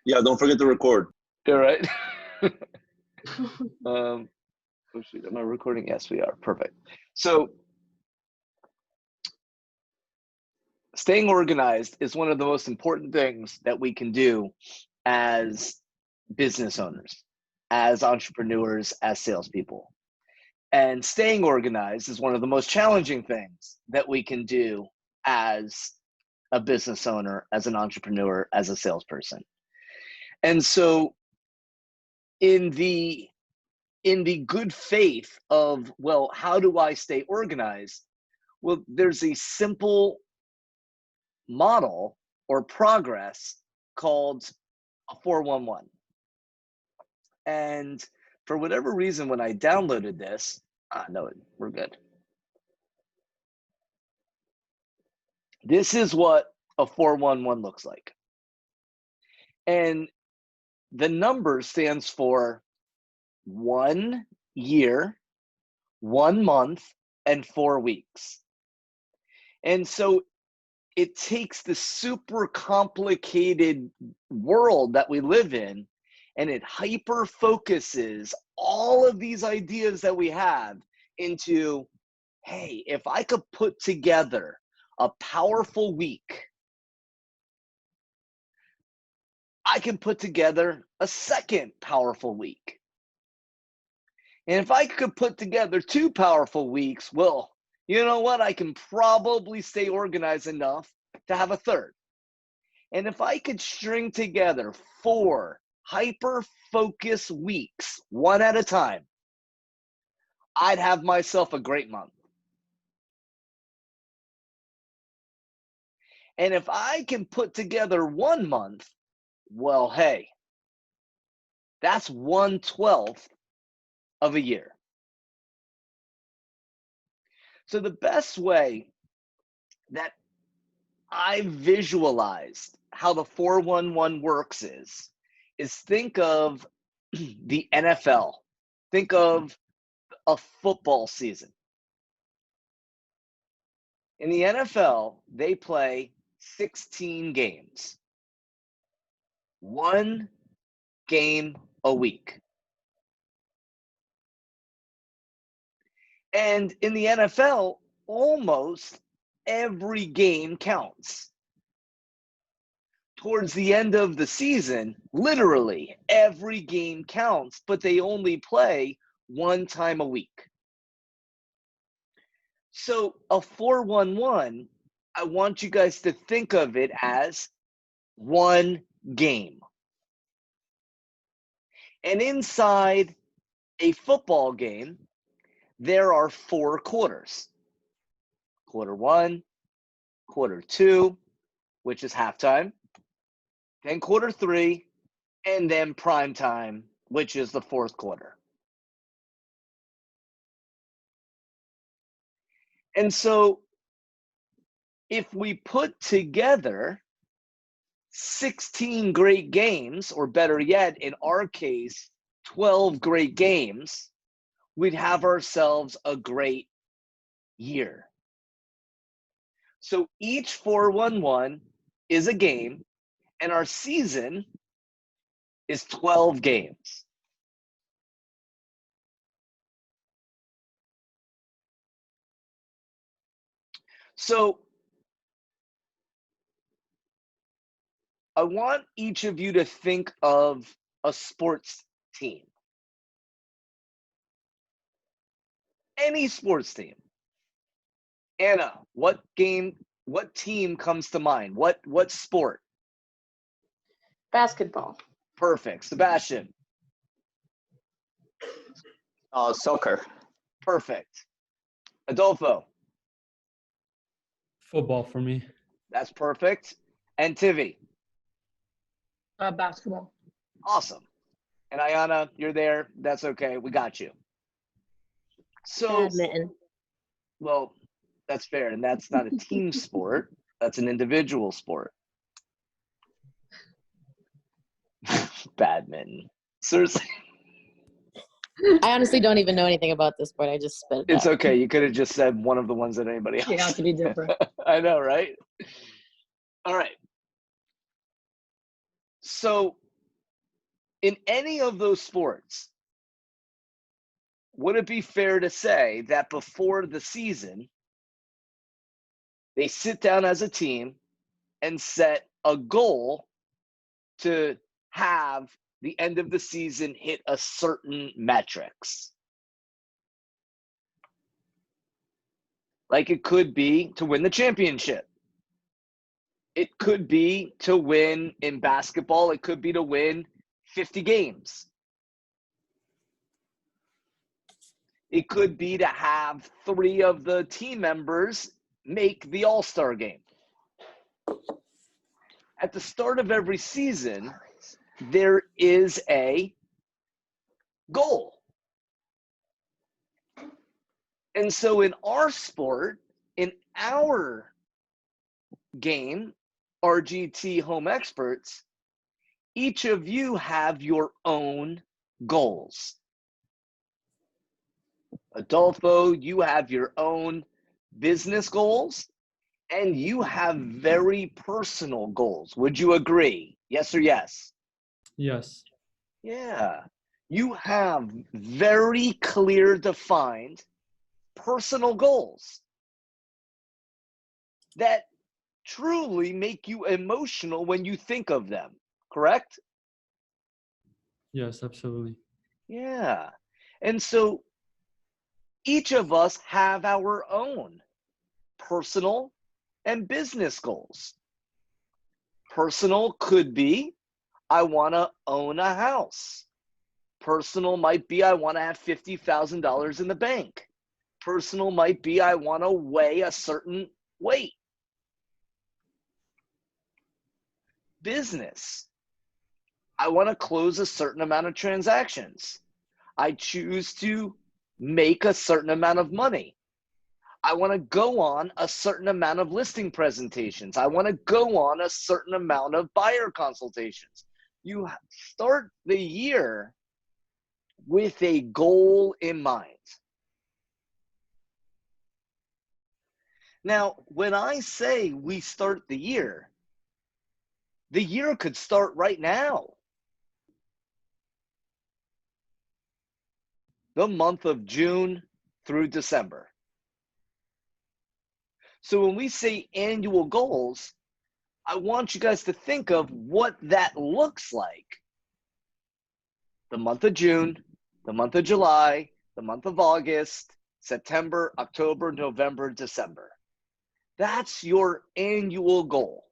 Yeah, don't forget to record. All right. Oh shoot, am I recording? Yes, we are. Perfect. So staying organized is one of the most important things that we can do as business owners, as entrepreneurs, as salespeople. And staying organized is one of the most challenging things that we can do as a business owner, as an entrepreneur, as a salesperson. And so in the good faith of, well, how do I stay organized? Well, there's a simple model or progress called a 411. And for whatever reason, when I downloaded this, no, we're good. This is what a 411 looks like. And the number stands for 1 year, 1 month, and 4 weeks. And so it takes the super complicated world that we live in, and it hyper focuses all of these ideas that we have into, hey, if I could put together a powerful week, I can put together a second powerful week. And if I could put together 2 powerful weeks, well, you know what? I can probably stay organized enough to have a third. And if I could string together 4 hyper-focused weeks, one at a time, I'd have myself a great month. And if I can put together 1 month, well, hey, that's 1/12 of a year. So the best way that I visualized how the 411 works is think of the NFL. Think of a football season. In the NFL, they play 16 games. 1 game a week. And in the NFL, almost every game counts. Towards the end of the season, literally every game counts, but they only play 1 time a week. So a 411, I want you guys to think of it as 1 game. And inside a football game, there are 4 quarters. Quarter 1, quarter 2, which is halftime, then quarter 3, and then prime time, which is the 4th quarter. And so if we put together 16 great games, or better yet, in our case, 12 great games, we'd have ourselves a great year. So each 411 is a game, and our season is 12 games. So I want each of you to think of a sports team. Any sports team. Anna, what team comes to mind? What sport? Basketball. Perfect. Sebastian? Soccer. Perfect. Adolfo? Football for me. That's perfect. And Tivi? Basketball. Awesome. And Ayana, you're there. That's okay. We got you. So, Badminton. well, that's fair. And that's not a team sport. That's an individual sport. Badminton. Seriously. I honestly don't even know anything about this sport. I just spit it It's out. okay. You could have just said one of the ones that anybody else. You have to be different. I know, right? All right. So In any of those sports, would it be fair to say that before the season, they sit down as a team and set a goal to have the end of the season hit a certain metrics? Like it could be to win the championship. It could be to win in basketball. It could be to win 50 games. It could be to have 3 of the team members make the All-Star game. At the start of every season, there is a goal. And so in our sport, in our game, RGT Home Experts, each of you have your own goals. Adolfo, you have your own business goals, and you have very personal goals. Would you agree? Yes or yes? Yes. Yeah. You have very clear, defined personal goals that truly make you emotional when you think of them, correct? Yes, absolutely. Yeah. And so each of us have our own personal and business goals. Personal could be, I want to own a house. Personal might be, I want to have $50,000 in the bank. Personal might be, I want to weigh a certain weight. Business, I want to close a certain amount of transactions. I choose to make a certain amount of money. I want to go on a certain amount of listing presentations. I want to go on a certain amount of buyer consultations. You start the year with a goal in mind. Now, when I say we start the year could start right now. The month of June through December. So when we say annual goals, I want you guys to think of what that looks like. The month of June, the month of July, the month of August, September, October, November, December. That's your annual goal.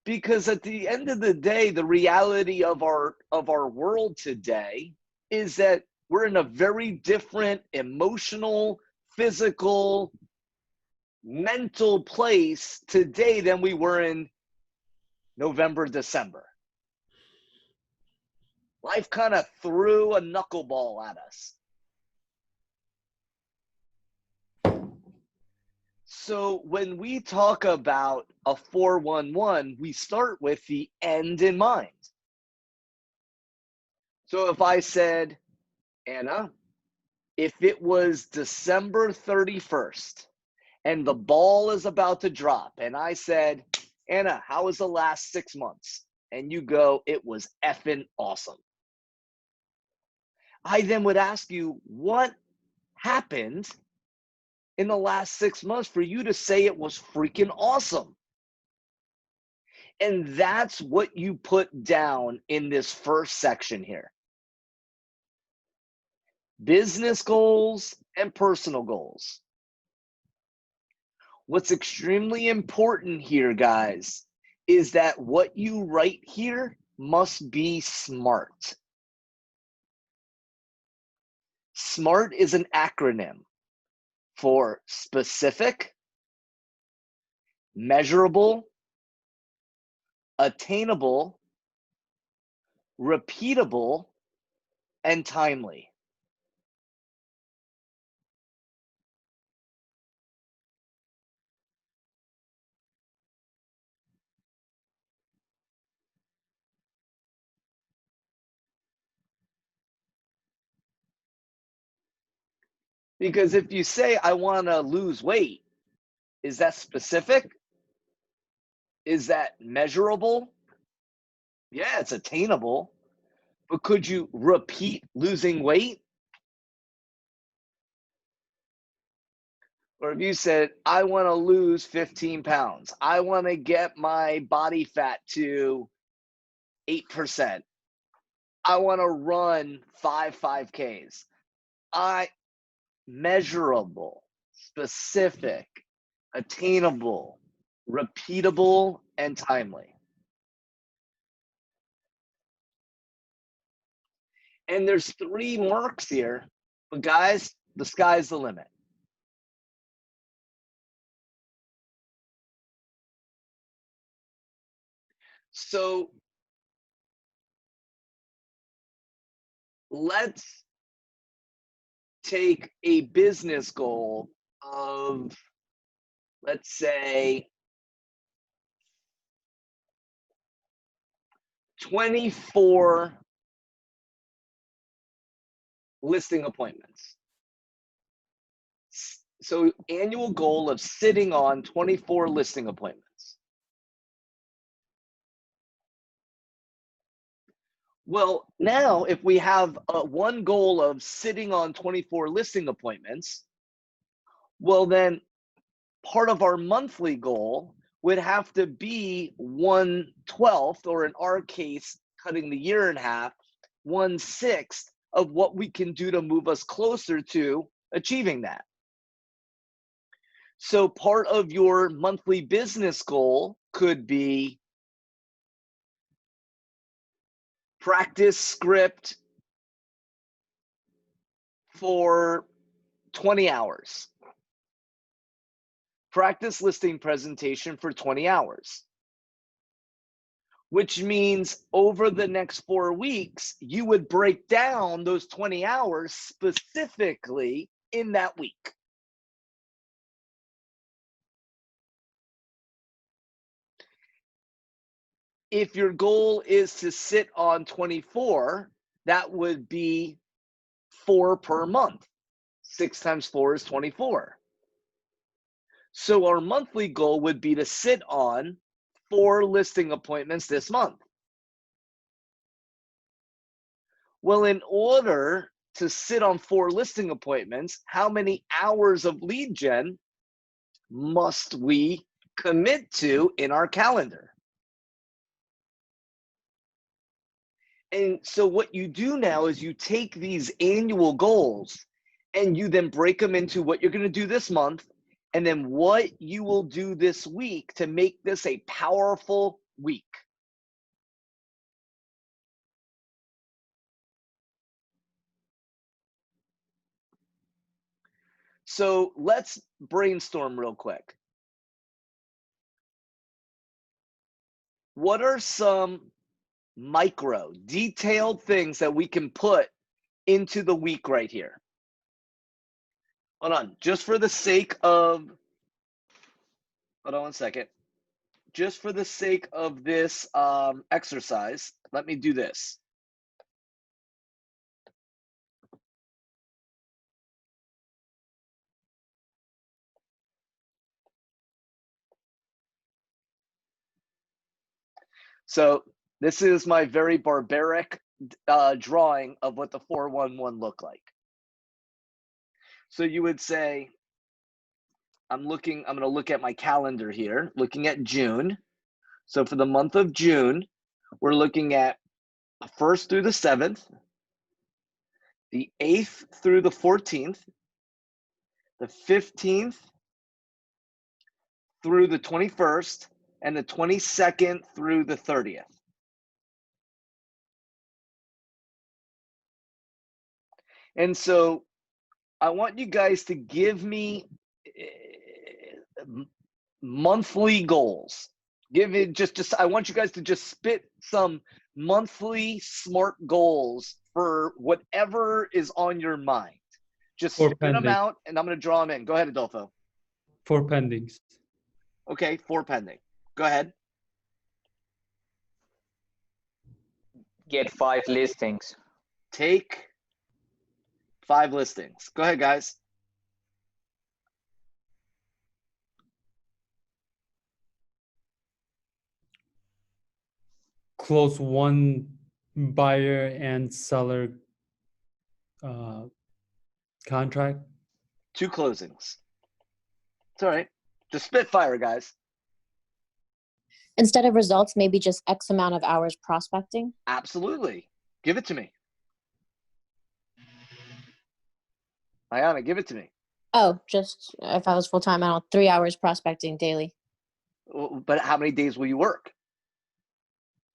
Because at the end of the day, the reality of our world today is that we're in a very different emotional, physical, mental place today than we were in November, December. Life kind of threw a knuckleball at us. So when we talk about a 411, we start with the end in mind. So if I said, Anna, if it was December 31st and the ball is about to drop, and I said, Anna, how was the last 6 months? And you go, it was effing awesome. I then would ask you, what happened in the last 6 months for you to say it was freaking awesome? And that's what you put down in this first section here. Business goals and personal goals. What's extremely important here, guys, is that what you write here must be SMART. SMART is an acronym for specific, measurable, attainable, repeatable, and timely. Because if you say, I want to lose weight, is that specific? Is that measurable? Yeah, it's attainable. But could you repeat losing weight? Or if you said, I want to lose 15 pounds, I want to get my body fat to 8%. I want to run 5Ks. Measurable, specific, attainable, repeatable, and timely. And there's 3 marks here, but guys, the sky's the limit. So let's take a business goal of, let's say, 24 listing appointments. So annual goal of sitting on 24 listing appointments. Well, now if we have one goal of sitting on 24 listing appointments, well then part of our monthly goal would have to be 1/12, or in our case, cutting the year in half, 1/6 of what we can do to move us closer to achieving that. So part of your monthly business goal could be practice script for 20 hours. Practice listing presentation for 20 hours. Which means over the next 4 weeks, you would break down those 20 hours specifically in that week. If your goal is to sit on 24, that would be 4 per month. 6 times 4 is 24. So our monthly goal would be to sit on 4 listing appointments this month. Well, in order to sit on 4 listing appointments, how many hours of lead gen must we commit to in our calendar? And so what you do now is you take these annual goals and you then break them into what you're going to do this month and then what you will do this week to make this a powerful week. So let's brainstorm real quick. What are some micro, detailed things that we can put into the week right here? Hold on, just for the sake of, hold on one second. Just for the sake of this exercise, let me do this. So this is my very barbaric drawing of what the 411 looked like. So you would say, I'm going to look at my calendar here, looking at June. So for the month of June, we're looking at the 1st through the 7th, the 8th through the 14th, the 15th through the 21st, and the 22nd through the 30th. And so I want you guys to give me monthly goals. Give it just I want you guys to just spit some monthly SMART goals for whatever is on your mind. Just For spit them pending. out and I'm going to draw them in. Go ahead, Adolfo. 4 pendings. Okay, 4 pending. Go ahead. Get 5 listings. Take 5 listings. Go ahead, guys. close one buyer and seller contract. 2 closings. It's all right. Just spitfire, guys. Instead of results, maybe just X amount of hours prospecting. Absolutely. Give it to me. Ayana, give it to me. Oh, just if I was full time, I don't know, 3 hours prospecting daily. But how many days will you work?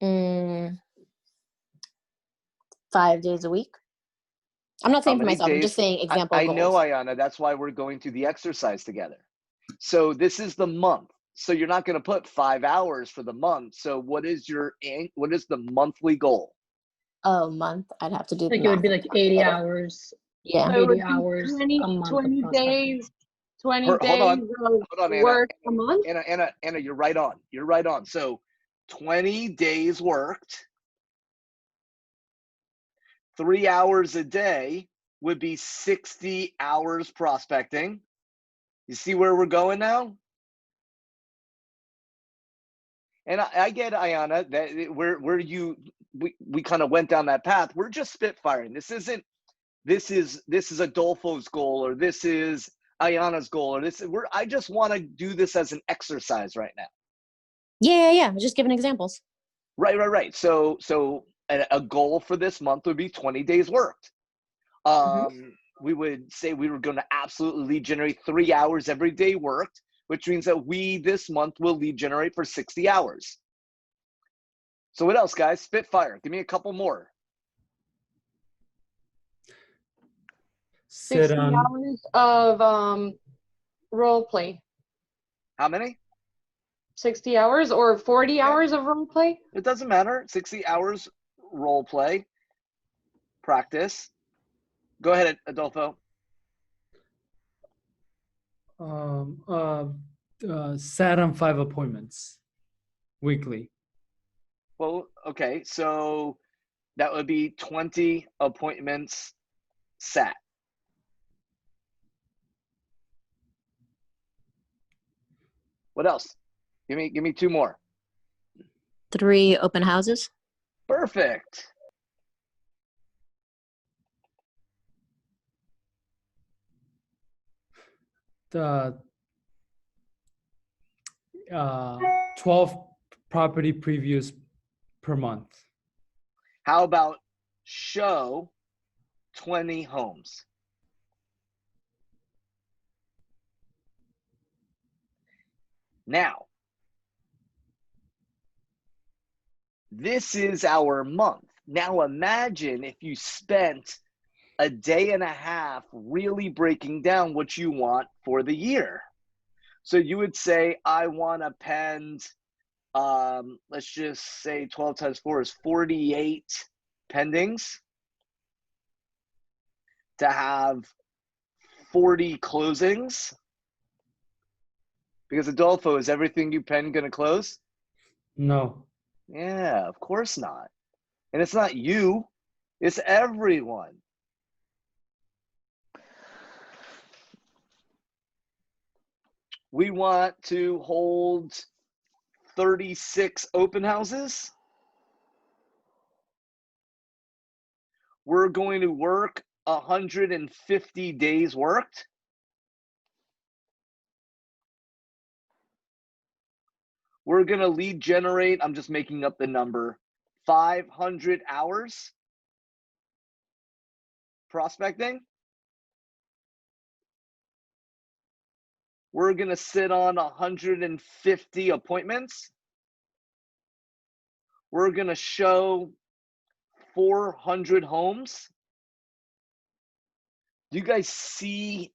5 days a week. I'm not How saying for many myself. I'm days? just saying example I goals. know, Ayana. That's why we're going through the exercise together. So this is the month. So you're not going to put 5 hours for the month. So what is the monthly goal? Oh, month. I'd have to do the Like it would math. be like 80 hours, Yeah. So it would 80 be hours 20, a month of 20 prospecting. days, 20 Hold days on. of Hold on, Anna. work a month. Anna, you're right on. You're right on. So 20 days worked, 3 hours a day would be 60 hours prospecting. You see where we're going now? And I get, Ayana, that we kind of went down that path. We're just spitfiring. This is Adolfo's goal, or this is Ayana's goal, or I just want to do this as an exercise right now. Yeah. Just giving examples. Right. So a goal for this month would be 20 days worked. We would say we were going to absolutely lead generate 3 hours every day worked, which means that we this month will lead generate for 60 hours. So what else, guys? Spitfire. Give me a couple more. 60 hours of role play. How many? 60 hours or 40 hours of role play? It doesn't matter. 60 hours role play practice. Go ahead, Adolfo. Sat on 5 appointments weekly. Well, okay, so that would be 20 appointments sat. What else? Give me 2 more. 3 open houses. Perfect. The 12 property previews per month. How about show 20 homes? Now, this is our month. Now imagine if you spent a day and a half really breaking down what you want for the year. So you would say, I want to pend, let's just say 12 times 4 is 48 pendings to have 40 closings. Because Adolfo, is everything you pen going to close? No. Yeah, of course not. And it's not you, it's everyone. We want to hold 36 open houses. We're going to work 150 days worked. We're going to lead generate, I'm just making up the number, 500 hours prospecting. We're going to sit on 150 appointments. We're going to show 400 homes. Do you guys see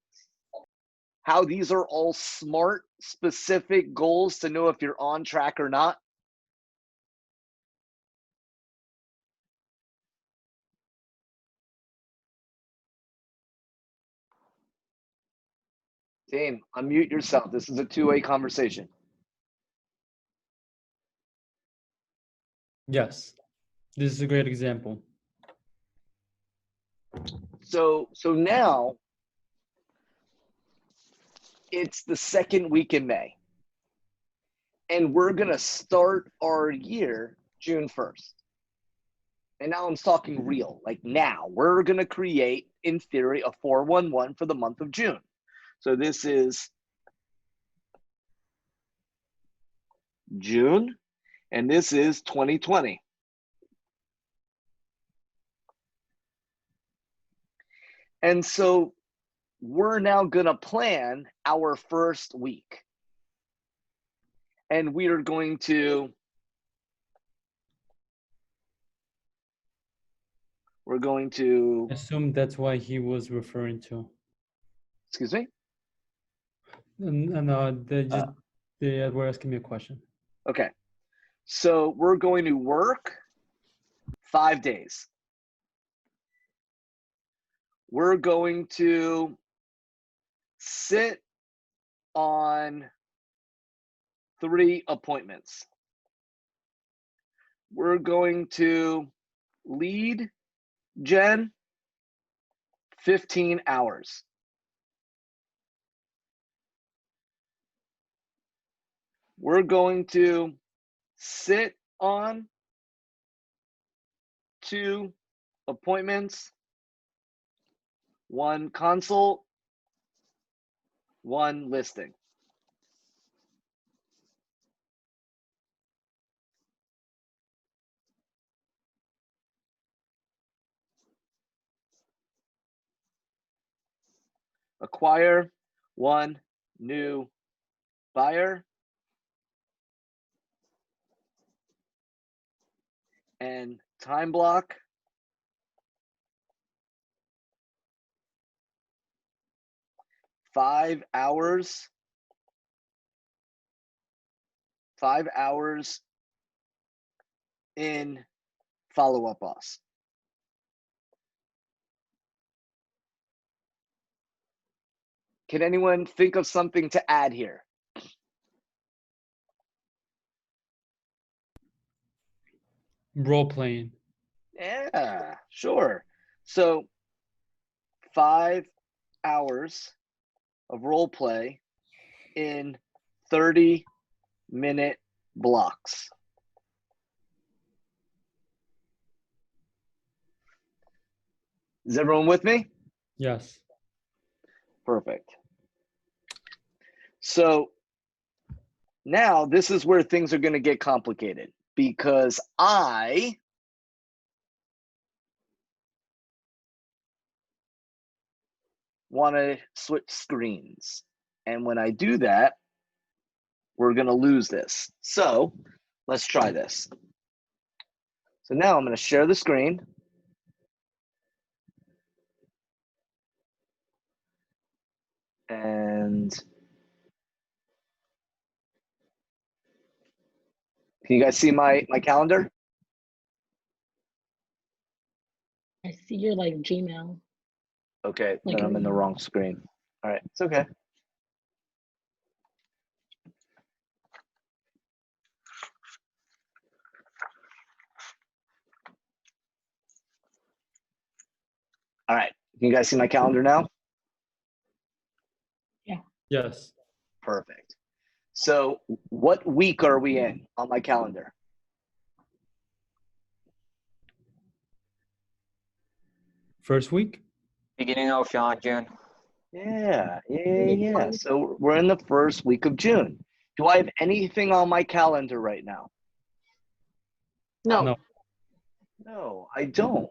how these are all smart, specific goals to know if you're on track or not? Team, unmute yourself. This is a two-way conversation. Yes. This is a great example. So now it's the second week in May. And we're going to start our year June 1st. And now I'm talking real. Like now, we're going to create, in theory, a 411 for the month of June. So this is June, and this is 2020. And so we're now going to plan our first week. And we are going to, Assume that's what he was referring to. excuse me? And they were asking me a question. Okay. So we're going to work 5 days. We're going to sit on 3 appointments. We're going to lead gen 15 hours. We're going to sit on 2 appointments, 1 consult, 1 listing. Acquire 1 new buyer and time block 5 hours. 5 hours in follow-up boss. Can anyone think of something to add here? Role playing. Yeah, sure. So 5 hours of role play in 30-minute blocks. Is everyone with me? Yes. Perfect. So now this is where things are going to get complicated because I want to switch screens. And when I do that, we're going to lose this. So let's try this. So now I'm going to share the screen. And can you guys see my calendar? I see your like Gmail. Okay, Like then I'm in the wrong screen. All right, it's okay. All right, can you guys see my calendar now? Yes. Perfect. So what week are we in on my calendar? First week? Beginning of June. Yeah. So we're in the first week of June. Do I have anything on my calendar right now? No. No. No, I don't.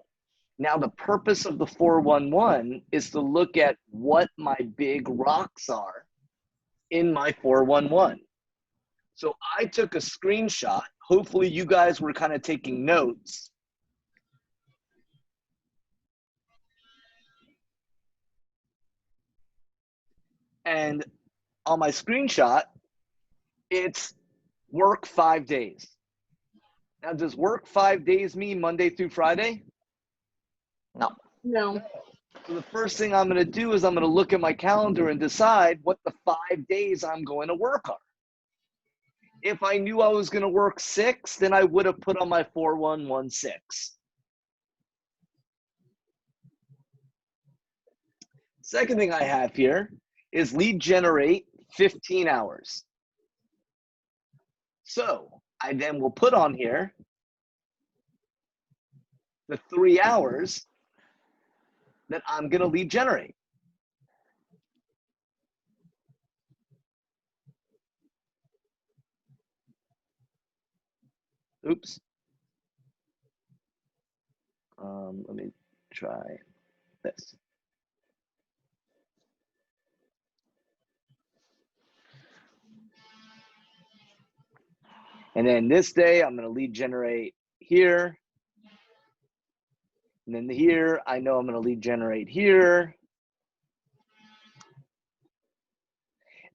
Now, the purpose of the 411 is to look at what my big rocks are in my 411. So I took a screenshot. Hopefully you guys were kind of taking notes. And on my screenshot, it's work 5 days. Now, does work 5 days mean Monday through Friday? No. No. So the first thing I'm going to do is I'm going to look at my calendar and decide what the 5 days I'm going to work are. If I knew I was going to work 6, then I would have put on my 4116. Second thing I have here is lead generate 15 hours. So I then will put on here the 3 hours that I'm going to lead generate. Oops. Let me try this. And then this day, I'm going to lead generate here. And then here, I know I'm going to lead generate here.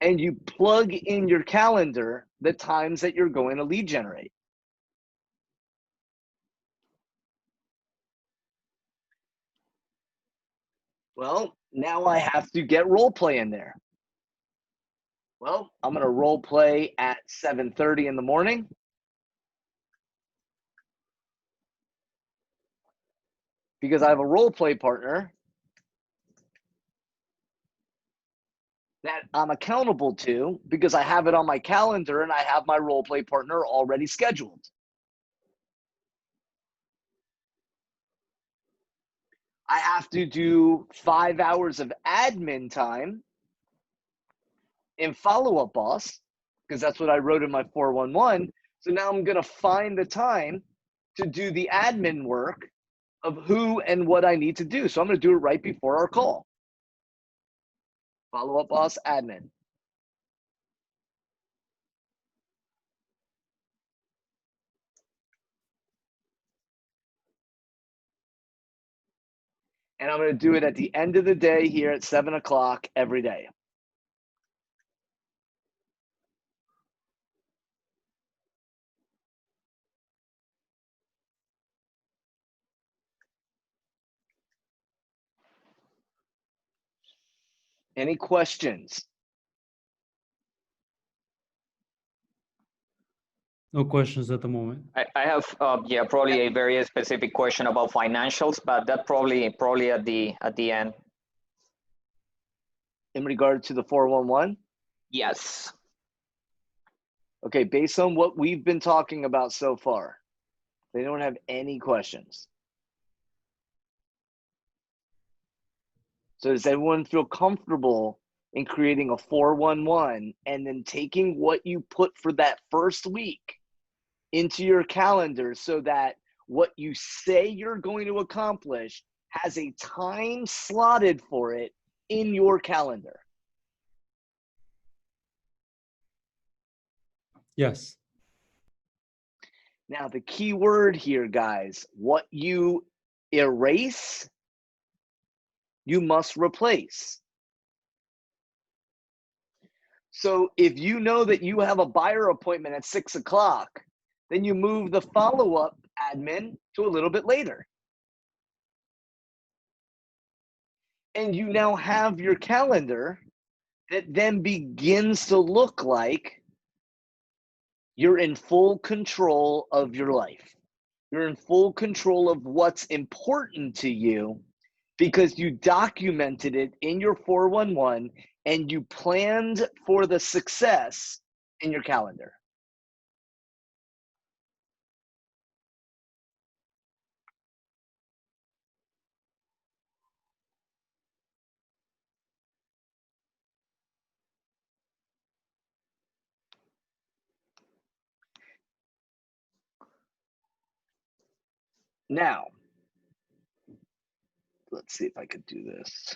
And you plug in your calendar the times that you're going to lead generate. Well, now I have to get role play in there. Well, I'm going to role play at 7:30 in the morning. Because I have a role play partner that I'm accountable to because I have it on my calendar and I have my role play partner already scheduled. I have to do 5 hours of admin time in Follow-Up Boss because that's what I wrote in my 411. So now I'm going to find the time to do the admin work of who and what I need to do. So I'm going to do it right before our call. Follow-Up Boss admin. And I'm going to do it at the end of the day here at 7 o'clock every day. Any questions? No questions at the moment. I have yeah, probably a very specific question about financials, but that probably at the end. In regard to the 411? Yes. Okay, based on what we've been talking about so far, they don't have any questions. So does everyone feel comfortable in creating a 411 and then taking what you put for that first week into your calendar so that what you say you're going to accomplish has a time slotted for it in your calendar? Yes. Now, the key word here, guys, what you erase, you must replace. So if you know that you have a buyer appointment at 6 o'clock, then you move the follow-up admin to a little bit later. And you now have your calendar that then begins to look like you're in full control of your life. You're in full control of what's important to you because you documented it in your 411 and you planned for the success in your calendar. Now, let's see if I could do this.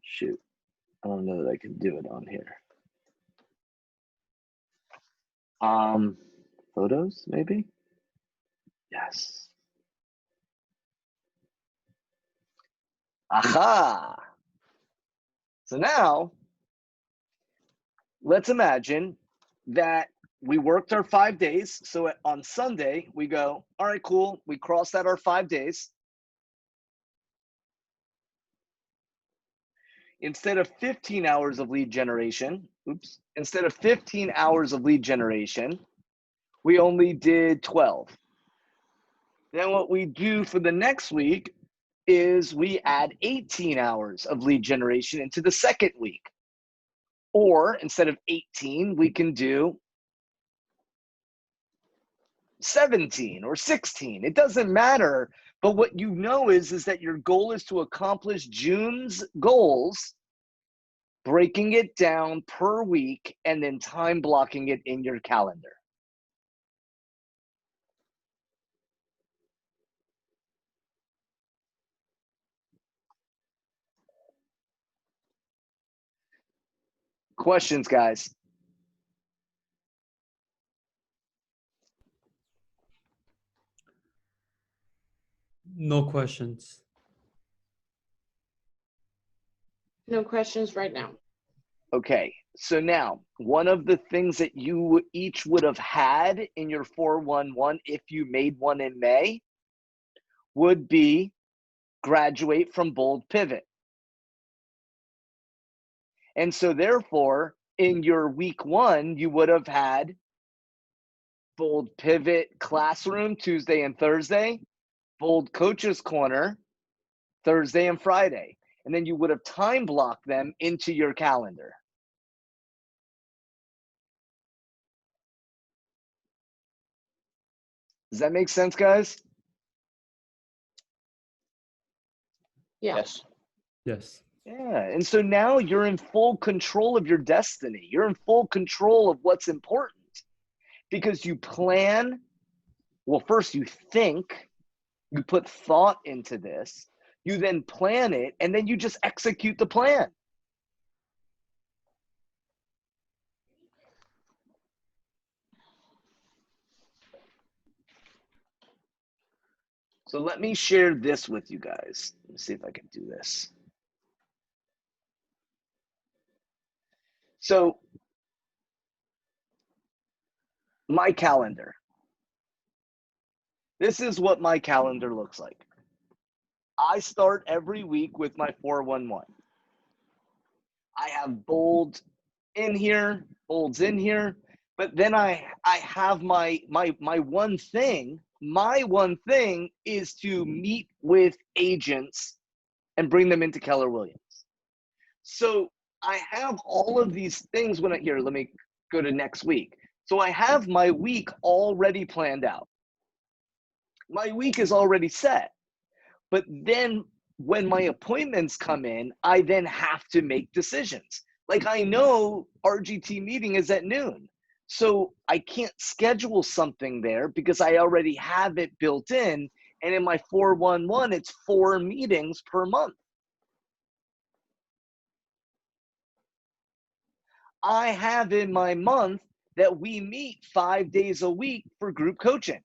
Shoot, I don't know that I can do it on here. Photos, maybe? Yes. Aha! So now, let's imagine that we worked our 5 days. So on Sunday, we go, all right, cool. We crossed out our 5 days. instead of 15 hours of lead generation, instead of 15 hours of lead generation, we only did 12. Then what we do for the next week is we add 18 hours of lead generation into the second week. Or instead of 18, we can do 17 or 16. It doesn't matter. But what you know is that your goal is to accomplish June's goals, breaking it down per week and then time blocking it in your calendar. Questions, guys? No questions. No questions right now. Okay, so now one of the things that you each would have had in your 411 if you made one in May would be graduate from bold pivot. And so therefore, in your week 1, you would have had bold pivot classroom Tuesday and Thursday, bold coaches corner Thursday and Friday. And then you would have time blocked them into your calendar. Does that make sense, guys? Yeah. Yes. Yes. Yeah, and so now you're in full control of your destiny. You're in full control of what's important because you plan. Well, first you think, you put thought into this, you then plan it, and then you just execute the plan. So let me share this with you guys. Let me see if I can do this. So my calendar. This is what my calendar looks like. I start every week with my 411. I have bold in here, bolds in here, but then I have my one thing. My one thing is to meet with agents and bring them into Keller Williams. So I have all of these things when here, let me go to next week. So I have my week already planned out. My week is already set. But then when my appointments come in, I then have to make decisions. Like I know RGT meeting is at noon. So I can't schedule something there because I already have it built in. And in my 411, it's 4 meetings per month. I have in my month that we meet 5 days a week for group coaching.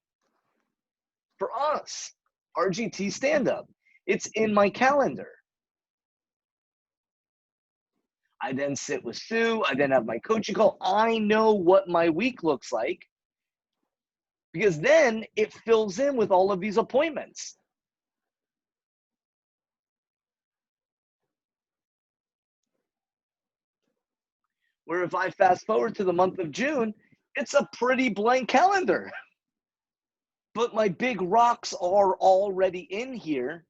For us, RGT stand-up. It's in my calendar. I then sit with Sue. I then have my coaching call. I know what my week looks like because then it fills in with all of these appointments. Where if I fast forward to the month of June, it's a pretty blank calendar. But my big rocks are already in here,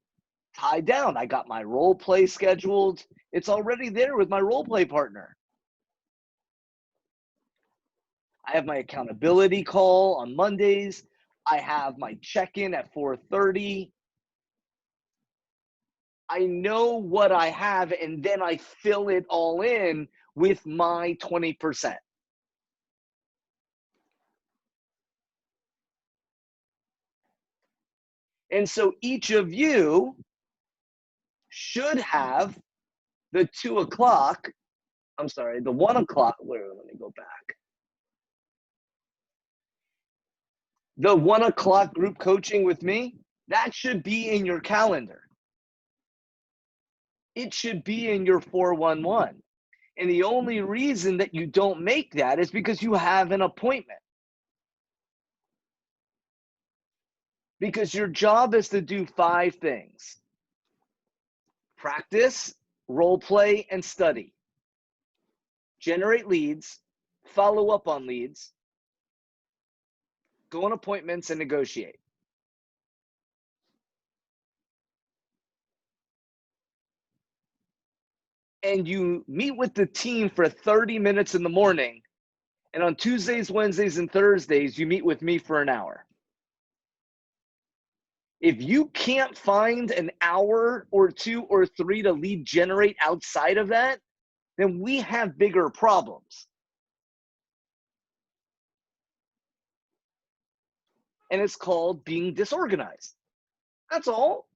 tied down. I got my role play scheduled. It's already there with my role play partner. I have my accountability call on Mondays. I have my check-in at 4:30. I know what I have, and then I fill it all in with my 20%. And so each of you should have the 2 o'clock, I'm sorry, the 1 o'clock, let me go back. The 1 o'clock group coaching with me, that should be in your calendar. It should be in your 411. And the only reason that you don't make that is because you have an appointment. Because your job is to do 5 things. Practice role play and study, generate leads, follow up on leads, go on appointments, and negotiate. And you meet with the team for 30 minutes in the morning, and on Tuesdays, Wednesdays, and Thursdays, you meet with me for an hour. If you can't find an hour or 2 or 3 to lead generate outside of that, then we have bigger problems. And it's called being disorganized. That's all.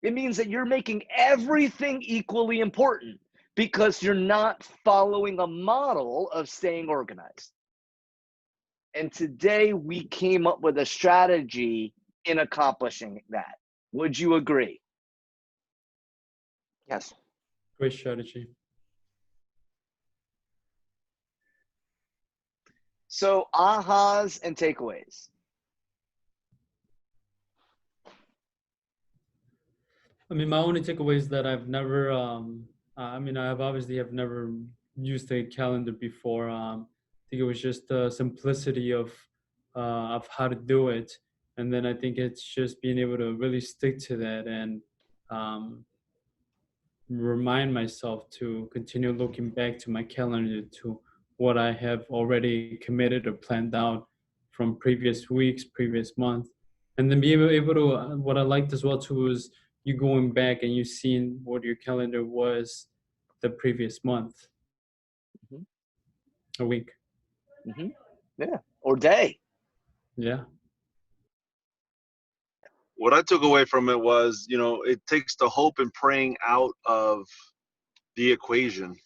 It means that you're making everything equally important because you're not following a model of staying organized. And today we came up with a strategy in accomplishing that. Would you agree? Yes. Great strategy. So, ahas and takeaways. I mean, my only takeaway is that I've never, I mean, I have obviously have never used a calendar before. I think it was just the simplicity of how to do it. And then I think it's just being able to really stick to that and remind myself to continue looking back to my calendar to what I have already committed or planned out from previous weeks, previous month. And then be able to, what I liked as well too is you going back and you seeing what your calendar was the previous month, Mhm. a week. Mm-hmm. Yeah, or day. Yeah. What I took away from it was, you know, it takes the hope and praying out of the equation.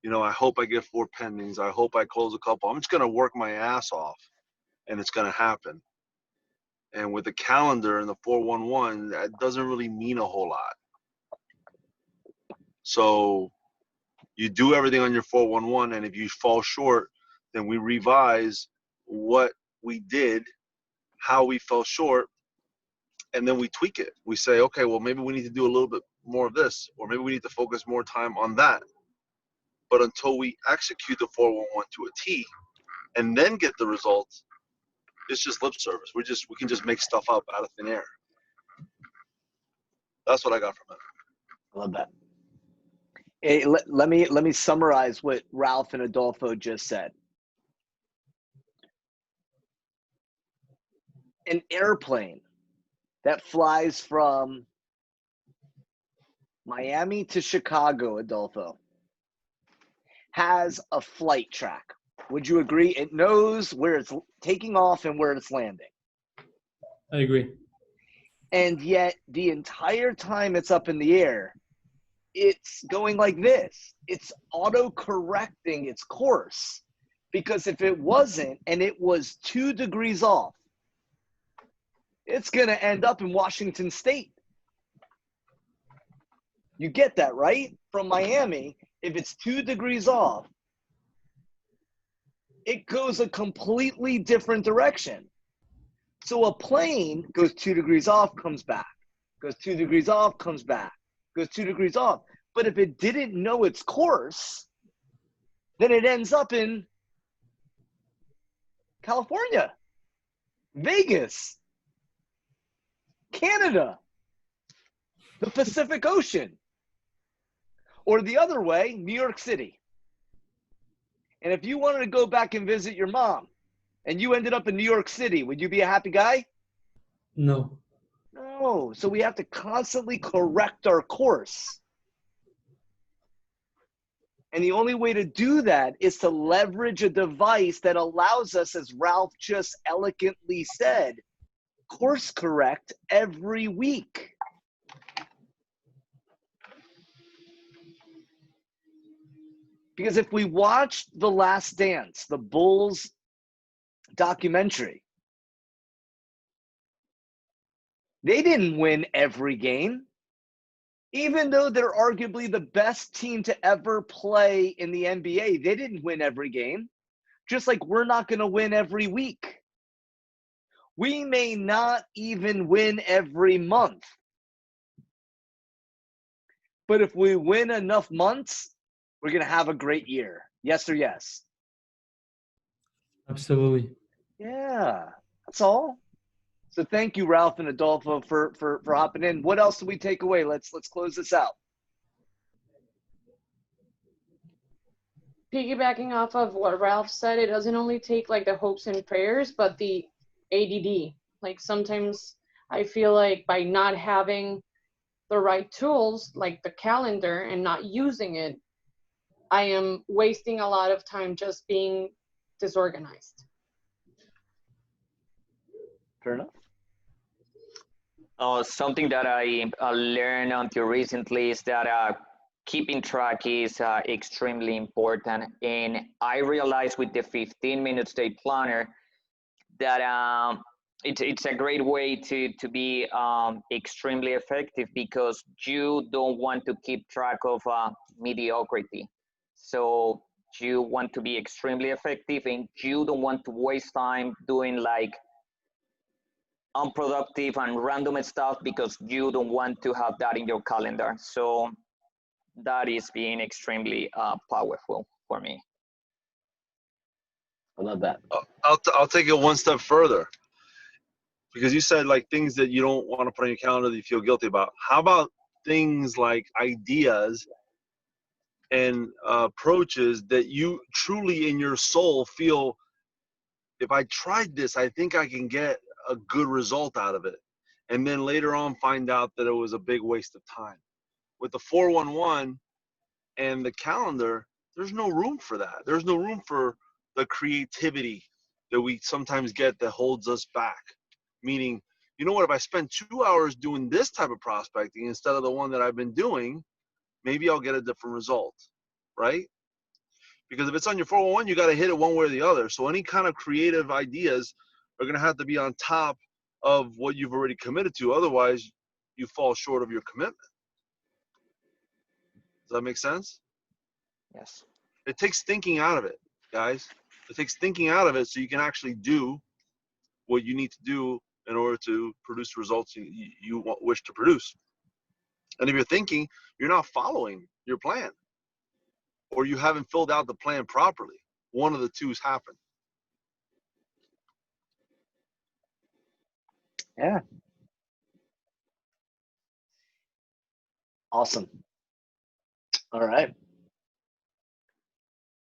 You know, I hope I get 4 pendings. I hope I close a couple. I'm just going to work my ass off, and it's going to happen. And with the calendar and the 411, that doesn't really mean a whole lot. So you do everything on your 411, and if you fall short, then we revise what we did, how we fell short, and then we tweak it. We say, okay, well, maybe we need to do a little bit more of this, or maybe we need to focus more time on that. But until we execute the 411 to a T and then get the results, it's just lip service. We can just make stuff up out of thin air. That's what I got from it. I love that. Hey, let me summarize what Ralph and Adolfo just said. An airplane that flies from Miami to Chicago, Adolfo, has a flight track. Would you agree? It knows where it's taking off and where it's landing. I agree. And yet the entire time it's up in the air, it's going like this. It's auto-correcting its course. Because if it wasn't, and it was 2 degrees off, it's going to end up in Washington State. You get that, right? From Miami, if it's 2 degrees off, it goes a completely different direction. So a plane goes 2 degrees off, comes back. Goes 2 degrees off, comes back. Goes 2 degrees off. But if it didn't know its course, then it ends up in California, Vegas, Canada, the Pacific Ocean, or the other way, New York City. And if you wanted to go back and visit your mom and you ended up in New York City, would you be a happy guy? No. No. So we have to constantly correct our course. And the only way to do that is to leverage a device that allows us, as Ralph just elegantly said, course correct every week. Because if we watched The Last Dance, the Bulls documentary, they didn't win every game. Even though they're arguably the best team to ever play in the NBA, they didn't win every game. Just like we're not going to win every week. We may not even win every month. But if we win enough months, we're going to have a great year. Yes or yes? Absolutely. Yeah, that's all. So thank you, Ralph and Adolfo, for hopping in. What else do we take away? Let's close this out. Piggybacking off of what Ralph said, it doesn't only take like the hopes and prayers, but the ADD. Like sometimes I feel like by not having the right tools, like the calendar, and not using it, I am wasting a lot of time just being disorganized. Fair enough. Something that I learned until recently is that keeping track is extremely important. And I realized with the 15 minutes day planner that it's a great way to be extremely effective, because you don't want to keep track of mediocrity. So you want to be extremely effective, and you don't want to waste time doing like unproductive and random stuff, because you don't want to have that in your calendar. So that is being extremely powerful for me. I love that. I'll take it one step further, because you said like things that you don't want to put on your calendar that you feel guilty about. How about things like ideas and approaches that you truly in your soul feel, if I tried this, I think I can get a good result out of it, and then later on find out that it was a big waste of time? With the 411 and the calendar, there's no room for that. There's no room for the creativity that we sometimes get that holds us back. Meaning, you know what, if I spend 2 hours doing this type of prospecting instead of the one that I've been doing, maybe I'll get a different result, right? Because if it's on your 401, you got to hit it one way or the other. So any kind of creative ideas are going to have to be on top of what you've already committed to. Otherwise, you fall short of your commitment. Does that make sense? Yes. It takes thinking out of it, guys. It takes thinking out of it so you can actually do what you need to do in order to produce results you wish to produce. And if you're thinking, you're not following your plan, or you haven't filled out the plan properly. One of the two's happened. Yeah. Awesome. All right.